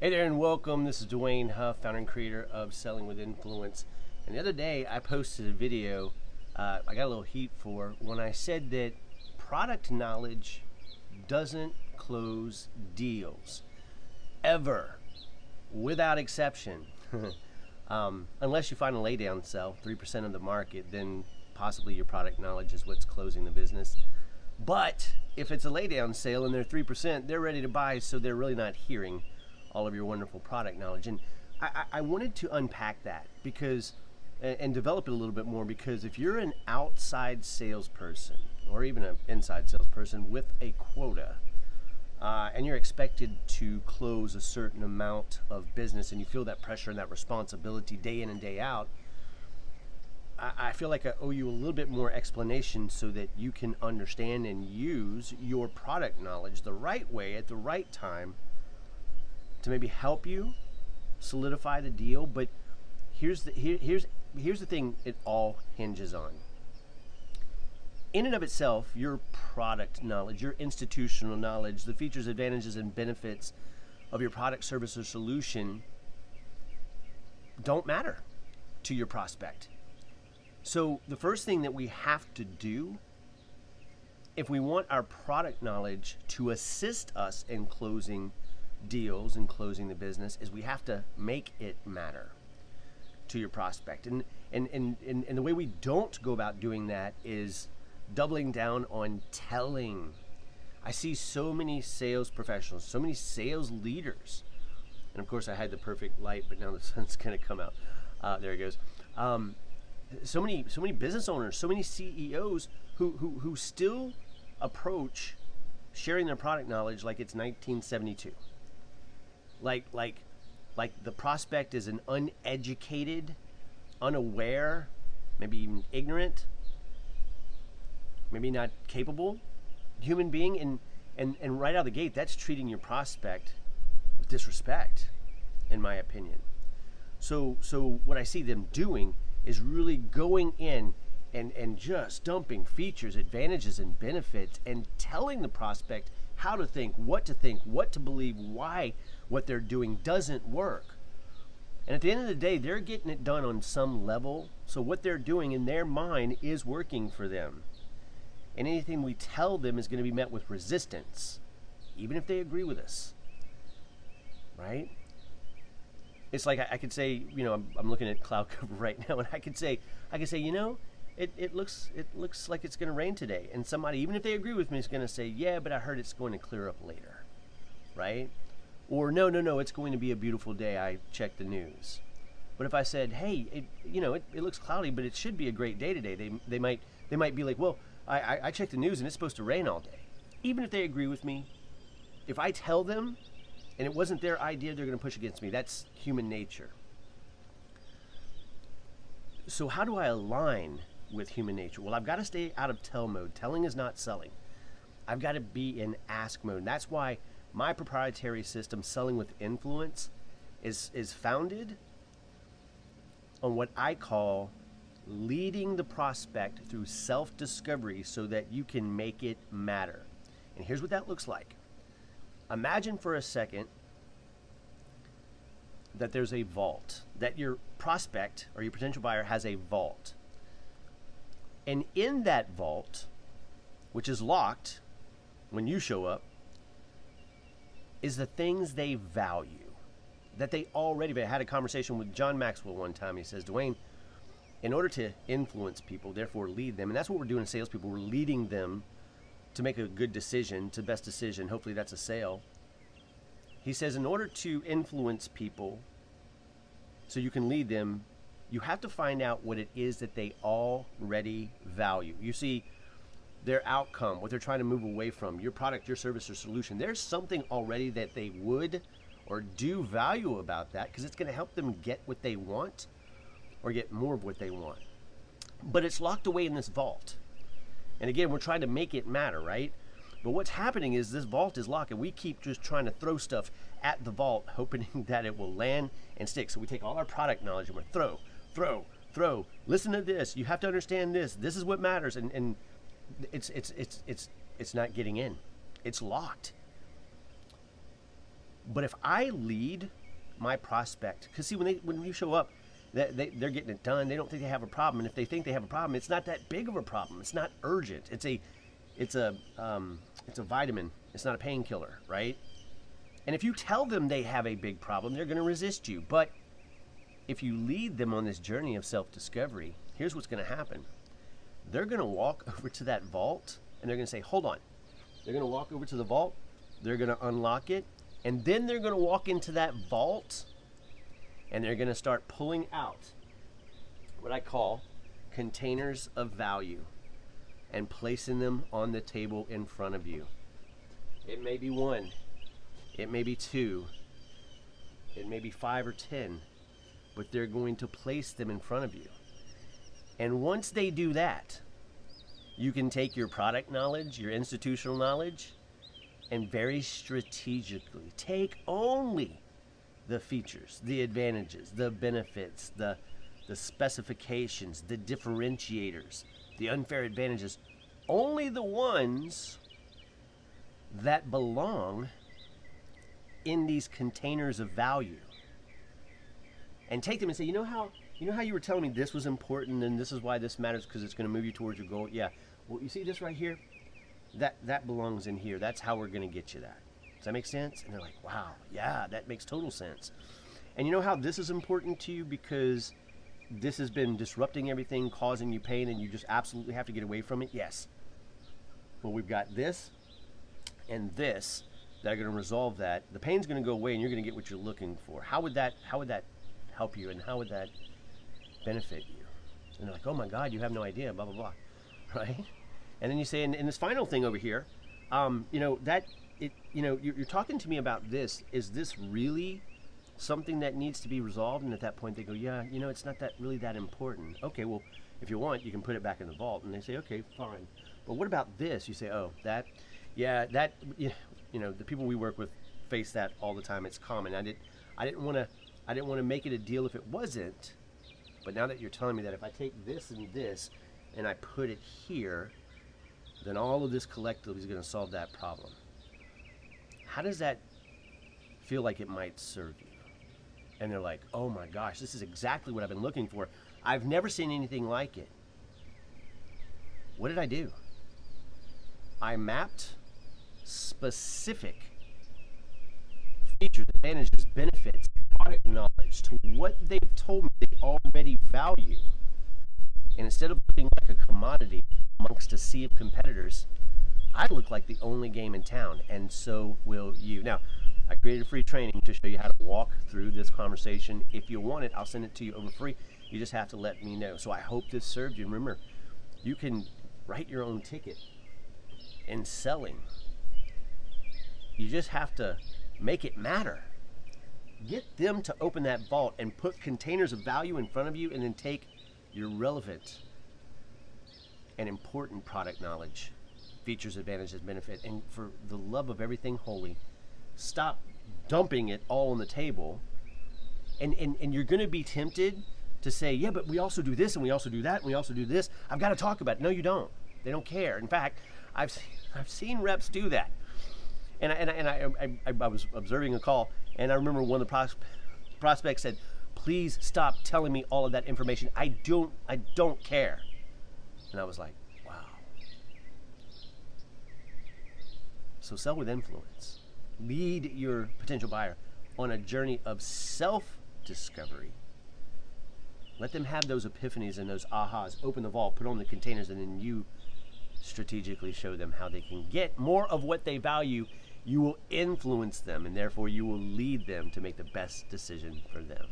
Hey there and welcome. This is Dwayne Huff, founder and creator of Selling with Influence. And the other day I posted a video I got a little heat for when I said that product knowledge doesn't close deals. Ever. Without exception. Unless you find a laydown sell, 3% of the market, then possibly your product knowledge is what's closing the business. But if it's a laydown sale and they're 3%, they're ready to buy, so they're really not hearing all of your wonderful product knowledge. And I wanted to unpack that because and develop it a little bit more, because if you're an outside salesperson or even an inside salesperson with a quota and you're expected to close a certain amount of business and you feel that pressure and that responsibility day in and day out, I feel like I owe you a little bit more explanation so that you can understand and use your product knowledge the right way at the right time to maybe help you solidify the deal. But here's the thing it all hinges on. In and of itself, your product knowledge, your institutional knowledge, the features, advantages, and benefits of your product, service, or solution don't matter to your prospect. So the first thing that we have to do if we want our product knowledge to assist us in closing deals and closing the business is we have to make it matter to your prospect. And the way we don't go about doing that is doubling down on telling. I see so many sales professionals, so many sales leaders, and of course I had the perfect light, but now the sun's going to come out. There it goes. So many business owners, so many CEOs who still approach sharing their product knowledge like it's 1972. Like the prospect is an uneducated, unaware, maybe even ignorant, maybe not capable human being, and right out of the gate, that's treating your prospect with disrespect, in my opinion. So what I see them doing is really going in and just dumping features, advantages, and benefits, and telling the prospect how to think, what to believe, why what they're doing doesn't work. And at the end of the day, they're getting it done on some level, so what they're doing in their mind is working for them. And anything we tell them is going to be met with resistance, even if they agree with us, right? It's like I could say, I'm looking at cloud cover right now, and I could say, it looks like it's going to rain today. And somebody, even if they agree with me, is going to say, yeah, but I heard it's going to clear up later, right? Or no, it's going to be a beautiful day. I checked the news. But if I said, hey, it looks cloudy, but it should be a great day today, they might be like, well, I checked the news and it's supposed to rain all day. Even if they agree with me, if I tell them and it wasn't their idea, they're going to push against me. That's human nature. So how do I align with human nature? Well, I've got to stay out of tell mode. Telling is not selling. I've got to be in ask mode. And that's why my proprietary system, Selling with Influence, is founded on what I call leading the prospect through self-discovery so that you can make it matter. And here's what that looks like. Imagine for a second that there's a vault, that your prospect or your potential buyer has a vault. And in that vault, which is locked when you show up, is the things they value, that they already value. I had a conversation with John Maxwell one time. He says, Dwayne, in order to influence people, therefore lead them, and that's what we're doing as salespeople, we're leading them to make a good decision, to the best decision. Hopefully that's a sale. He says, in order to influence people so you can lead them, you have to find out what it is that they already value. You see, their outcome, what they're trying to move away from, your product, your service, or solution. There's something already that they would or do value about that, because it's going to help them get what they want or get more of what they want. But it's locked away in this vault. And again, we're trying to make it matter, right? But what's happening is this vault is locked, and we keep just trying to throw stuff at the vault, hoping that it will land and stick. So we take all our product knowledge and we throw. Listen to this. You have to understand this. This is what matters. And it's not getting in. It's locked. But if I lead my prospect, because see, when you show up, they're getting it done. They don't think they have a problem, and if they think they have a problem, it's not that big of a problem. It's not urgent. It's a vitamin. It's not a painkiller, right? And if you tell them they have a big problem, they're going to resist you. But if you lead them on this journey of self-discovery, here's what's going to happen. They're going to walk over to that vault, and they're going to say, hold on. They're going to walk over to the vault. They're going to unlock it. And then they're going to walk into that vault, and they're going to start pulling out what I call containers of value and placing them on the table in front of you. It may be 1. It may be 2. It may be 5 or 10. But they're going to place them in front of you. And once they do that, you can take your product knowledge, your institutional knowledge, and very strategically take only the features, the advantages, the benefits, the specifications, the differentiators, the unfair advantages, only the ones that belong in these containers of value. And take them and say, you know how you were telling me this was important and this is why this matters because it's going to move you towards your goal? Yeah. Well, you see this right here? That belongs in here. That's how we're going to get you that. Does that make sense? And they're like, wow, yeah, that makes total sense. And you know how this is important to you because this has been disrupting everything, causing you pain, and you just absolutely have to get away from it? Yes. Well, we've got this and this that are going to resolve that. The pain's going to go away and you're going to get what you're looking for. How would that help you, and how would that benefit you? And they're like, oh my God, you have no idea, blah, blah, blah, right? And then you say, and this final thing over here, you're talking to me about this. Is this really something that needs to be resolved? And at that point they go, yeah, it's not that really that important. Okay, well, if you want, you can put it back in the vault. And they say, okay, fine. But what about this? You say, oh, the people we work with face that all the time. It's common. I didn't want to make it a deal if it wasn't. But now that you're telling me that if I take this and I put it here, then all of this collectively is going to solve that problem. How does that feel like it might serve you? And they're like, oh my gosh, this is exactly what I've been looking for. I've never seen anything like it. What did I do? I mapped specific features, advantages, benefits, product knowledge to what they've told me they already value. And instead of looking like a commodity amongst a sea of competitors, I look like the only game in town, and so will you. Now, I created a free training to show you how to walk through this conversation. If you want it, I'll send it to you over free. You just have to let me know. So I hope this served you. And remember, you can write your own ticket in selling. You just have to make it matter. Get them to open that vault and put containers of value in front of you, and then take your relevant and important product knowledge, features, advantages, benefit, and for the love of everything holy, stop dumping it all on the table. And you're going to be tempted to say, yeah, but we also do this and we also do that and we also do this. I've got to talk about it. No, you don't. They don't care. In fact, I've seen reps do that. And I was observing a call, and I remember one of the prospects said, please stop telling me all of that information. I don't care. And I was like, wow. So sell with influence. Lead your potential buyer on a journey of self-discovery. Let them have those epiphanies and those ahas. Open the vault, put on the containers, and then you strategically show them how they can get more of what they value. You will influence them, and therefore you will lead them to make the best decision for them.